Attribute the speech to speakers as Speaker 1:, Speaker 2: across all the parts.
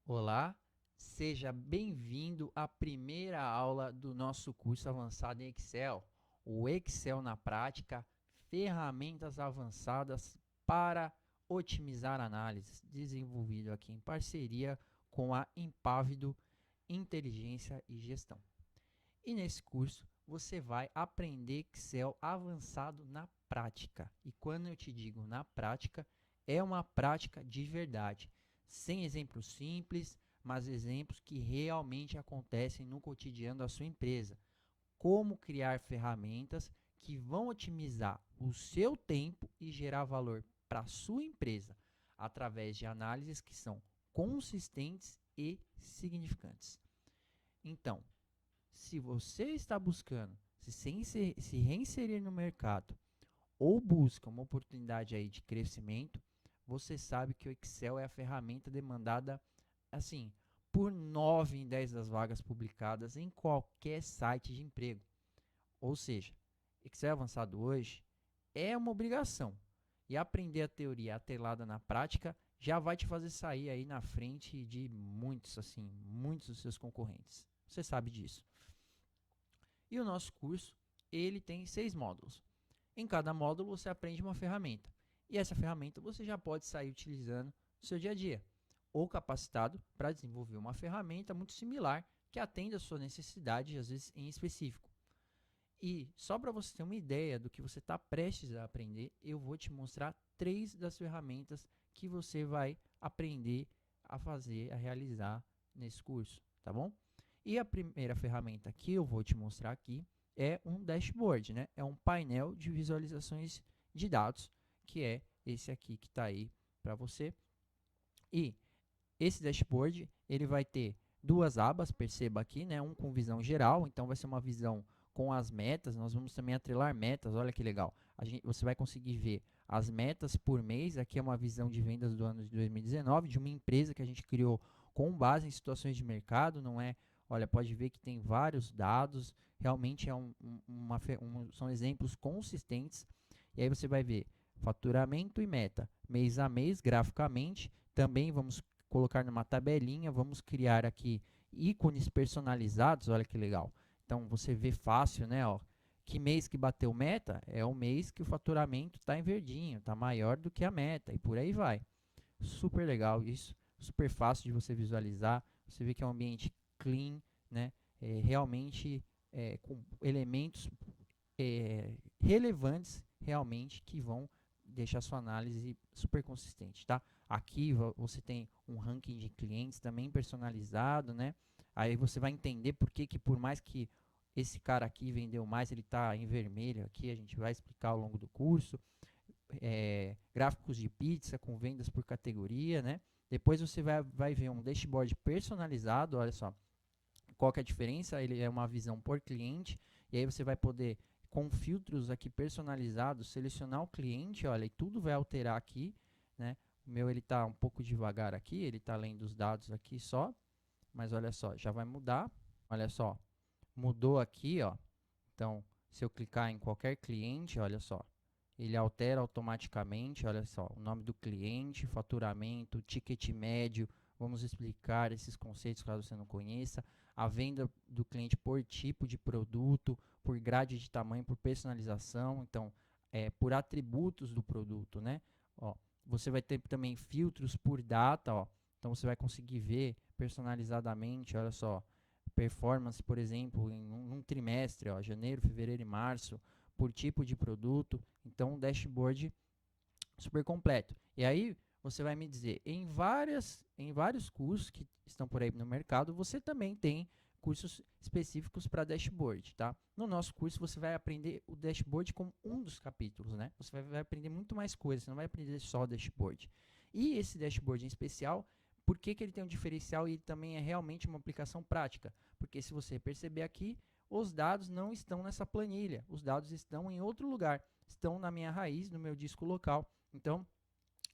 Speaker 1: Olá, seja bem-vindo à primeira aula do nosso curso avançado em Excel, o Excel na prática, ferramentas avançadas para otimizar análises, desenvolvido aqui em parceria com a Impávido Inteligência e Gestão. E nesse curso você vai aprender Excel avançado na prática. E quando eu te digo na prática, é uma prática de verdade, sem exemplos simples, mas exemplos que realmente acontecem no cotidiano da sua empresa. Como criar ferramentas que vão otimizar o seu tempo e gerar valor para a sua empresa através de análises que são consistentes e significantes. Então, se você está buscando se reinserir no mercado ou busca uma oportunidade aí de crescimento, você sabe que o Excel é a ferramenta demandada assim por 9 em 10 das vagas publicadas em qualquer site de emprego. Ou seja, Excel avançado hoje é uma obrigação. E aprender a teoria atrelada na prática já vai te fazer sair aí na frente de muitos dos seus concorrentes. Você sabe disso. E o nosso curso, ele tem 6 módulos. Em cada módulo você aprende uma ferramenta. E essa ferramenta você já pode sair utilizando no seu dia a dia. Ou capacitado para desenvolver uma ferramenta muito similar que atenda a sua necessidade, às vezes em específico. E só para você ter uma ideia do que você está prestes a aprender, eu vou te mostrar 3 das ferramentas que você vai aprender a fazer, a realizar nesse curso, tá bom? E a primeira ferramenta que eu vou te mostrar aqui é um dashboard, né? É um painel de visualizações de dados, que é esse aqui que está aí para você. E esse dashboard, ele vai ter duas abas, perceba aqui, né? Um com visão geral, então vai ser uma visão com as metas, nós vamos também atrelar metas, olha que legal. Você vai conseguir ver as metas por mês, aqui é uma visão de vendas do ano de 2019, de uma empresa que a gente criou com base em situações de mercado, não é? Olha, pode ver que tem vários dados, realmente são exemplos consistentes, e aí você vai ver faturamento e meta, mês a mês, graficamente, também vamos colocar numa tabelinha, vamos criar aqui ícones personalizados, olha que legal. Então você vê fácil, né? Ó, que mês que bateu meta é o mês que o faturamento está em verdinho, está maior do que a meta e por aí vai. Super legal isso, super fácil de você visualizar. Você vê que é um ambiente clean, né? Realmente com elementos relevantes realmente que vão deixar sua análise super consistente, tá? Aqui você tem um ranking de clientes também personalizado, né? Aí você vai entender por que por mais que esse cara aqui vendeu mais, ele está em vermelho aqui, a gente vai explicar ao longo do curso. Gráficos de pizza com vendas por categoria, né? Depois você vai ver um dashboard personalizado, olha só, qual que é a diferença? Ele é uma visão por cliente, e aí você vai poder, com filtros aqui personalizados, selecionar o cliente, olha, e tudo vai alterar aqui, né? O meu ele está um pouco devagar aqui, ele está lendo os dados aqui só, mas olha só, já vai mudar, olha só, mudou aqui, ó. Então, se eu clicar em qualquer cliente, olha só, ele altera automaticamente, olha só, o nome do cliente, faturamento, ticket médio, vamos explicar esses conceitos caso você não conheça, a venda do cliente por tipo de produto, por grade de tamanho, por personalização, então, por atributos do produto, né? Ó, você vai ter também filtros por data, ó, então você vai conseguir ver personalizadamente, olha só, performance, por exemplo, em um trimestre, ó, janeiro, fevereiro e março, por tipo de produto. Então, um dashboard super completo. E aí, você vai me dizer, em vários cursos que estão por aí no mercado, você também tem cursos específicos para dashboard, tá? No nosso curso, você vai aprender o dashboard como um dos capítulos, né? Você vai aprender muito mais coisas, você não vai aprender só o dashboard. E esse dashboard em especial, por que ele tem um diferencial e ele também é realmente uma aplicação prática? Porque se você perceber aqui, os dados não estão nessa planilha, os dados estão em outro lugar, estão na minha raiz, no meu disco local. Então,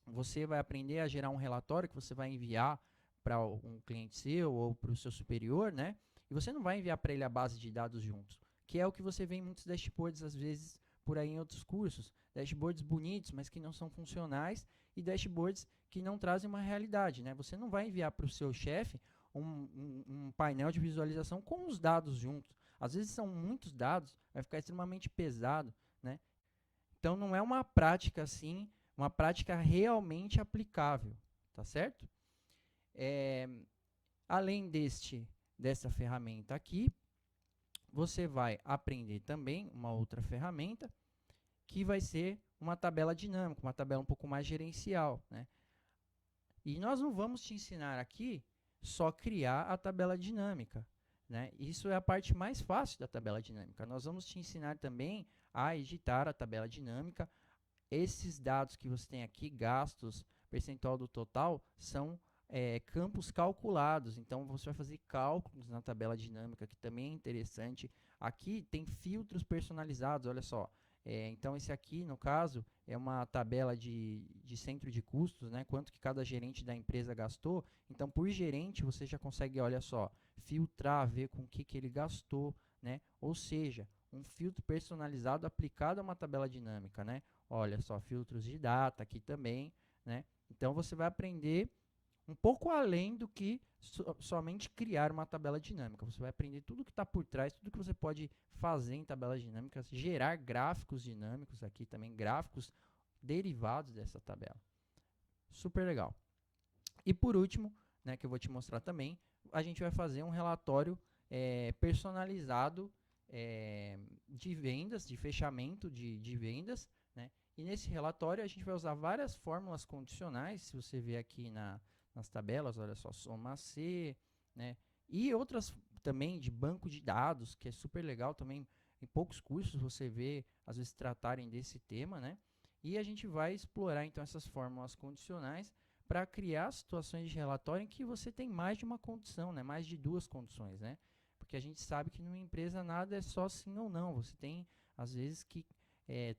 Speaker 1: você vai aprender a gerar um relatório que você vai enviar para um cliente seu ou para o seu superior, né? E você não vai enviar para ele a base de dados juntos, que é o que você vê em muitos dashboards, às vezes, por aí em outros cursos, dashboards bonitos, mas que não são funcionais, e dashboards que não trazem uma realidade, né? Você não vai enviar para o seu chefe um painel de visualização com os dados juntos. Às vezes são muitos dados, vai ficar extremamente pesado, né? Então não é uma prática assim, uma prática realmente aplicável, tá certo? Além dessa ferramenta aqui, você vai aprender também uma outra ferramenta, que vai ser uma tabela dinâmica, uma tabela um pouco mais gerencial, né? E nós não vamos te ensinar aqui só criar a tabela dinâmica, né? Isso é a parte mais fácil da tabela dinâmica. Nós vamos te ensinar também a editar a tabela dinâmica. Esses dados que você tem aqui, gastos, percentual do total, são campos calculados. Então, você vai fazer cálculos na tabela dinâmica, que também é interessante. Aqui tem filtros personalizados, olha só. Então, esse aqui, no caso, é uma tabela de centro de custos, né? Quanto que cada gerente da empresa gastou. Então, por gerente, você já consegue, olha só, filtrar, ver com o que ele gastou, né? Ou seja, um filtro personalizado aplicado a uma tabela dinâmica, né? Olha só, filtros de data aqui também, né? Então, você vai aprender um pouco além do que somente criar uma tabela dinâmica. Você vai aprender tudo que está por trás, tudo que você pode fazer em tabelas dinâmicas, gerar gráficos dinâmicos aqui também, gráficos derivados dessa tabela. Super legal. E por último, né, que eu vou te mostrar também, a gente vai fazer um relatório personalizado de vendas, de fechamento de vendas, né? E nesse relatório a gente vai usar várias fórmulas condicionais, se você ver aqui nas tabelas, olha só, soma C, né? E outras também de banco de dados, que é super legal também. Em poucos cursos você vê, às vezes, tratarem desse tema, né? E a gente vai explorar, então, essas fórmulas condicionais para criar situações de relatório em que você tem mais de uma condição, né? Mais de duas condições, né? Porque a gente sabe que numa empresa nada é só sim ou não. Você tem, às vezes, que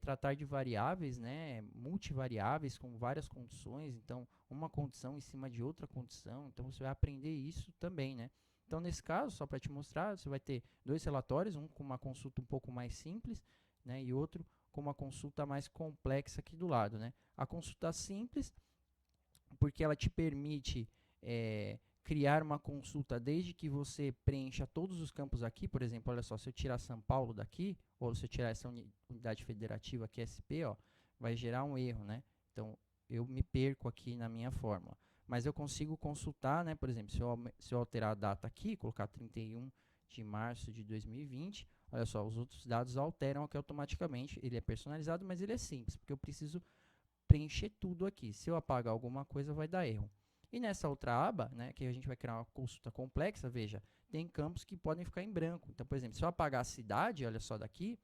Speaker 1: tratar de variáveis, né, multivariáveis com várias condições, então uma condição em cima de outra condição, então você vai aprender isso também, né? Então nesse caso, só para te mostrar, você vai ter dois relatórios, um com uma consulta um pouco mais simples, né, e outro com uma consulta mais complexa aqui do lado, né? A consulta simples, porque ela te permite criar uma consulta desde que você preencha todos os campos aqui. Por exemplo, olha só, se eu tirar São Paulo daqui, ou se eu tirar essa unidade federativa aqui, SP, ó, vai gerar um erro, né? Então, eu me perco aqui na minha fórmula. Mas eu consigo consultar, né? Por exemplo, se eu alterar a data aqui, colocar 31 de março de 2020, olha só, os outros dados alteram aqui automaticamente. Ele é personalizado, mas ele é simples, porque eu preciso preencher tudo aqui. Se eu apagar alguma coisa, vai dar erro. E nessa outra aba, né, que a gente vai criar uma consulta complexa, veja, tem campos que podem ficar em branco. Então, por exemplo, se eu apagar a cidade, olha só daqui,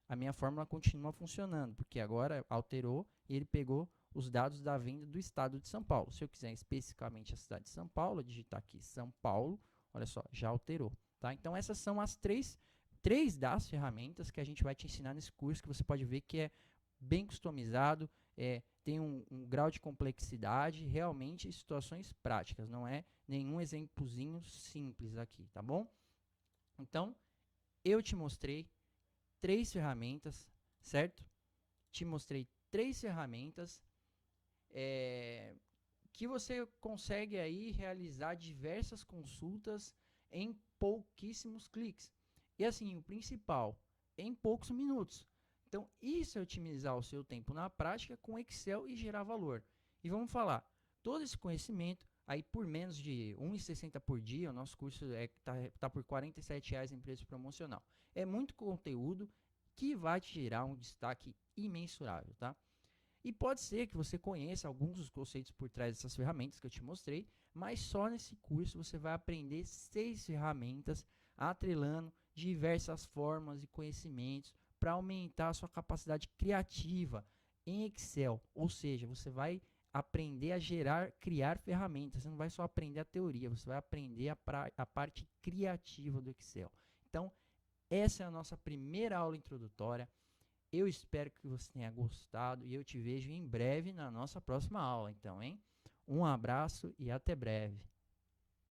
Speaker 1: a minha fórmula continua funcionando, porque agora alterou e ele pegou os dados da venda do estado de São Paulo. Se eu quiser especificamente a cidade de São Paulo, digitar aqui São Paulo, olha só, já alterou. Tá? Então, essas são as três das ferramentas que a gente vai te ensinar nesse curso, que você pode ver que é bem customizado, tem um grau de complexidade, realmente situações práticas, não é nenhum exemplozinho simples aqui, tá bom? Então, eu te mostrei 3 ferramentas, certo? Te mostrei 3 ferramentas que você consegue aí realizar diversas consultas em pouquíssimos cliques. E assim, o principal, em poucos minutos. Então, isso é otimizar o seu tempo na prática com Excel e gerar valor. E vamos falar, todo esse conhecimento, aí por menos de R$ 1,60 por dia, o nosso curso tá por R$ 47,00 em preço promocional. É muito conteúdo que vai te gerar um destaque imensurável, tá? E pode ser que você conheça alguns dos conceitos por trás dessas ferramentas que eu te mostrei, mas só nesse curso você vai aprender 6 ferramentas atrelando diversas formas e conhecimentos para aumentar a sua capacidade criativa em Excel. Ou seja, você vai aprender a criar ferramentas. Você não vai só aprender a teoria, você vai aprender a parte criativa do Excel. Então, essa é a nossa primeira aula introdutória. Eu espero que você tenha gostado e eu te vejo em breve na nossa próxima aula, então, hein? Um abraço e até breve.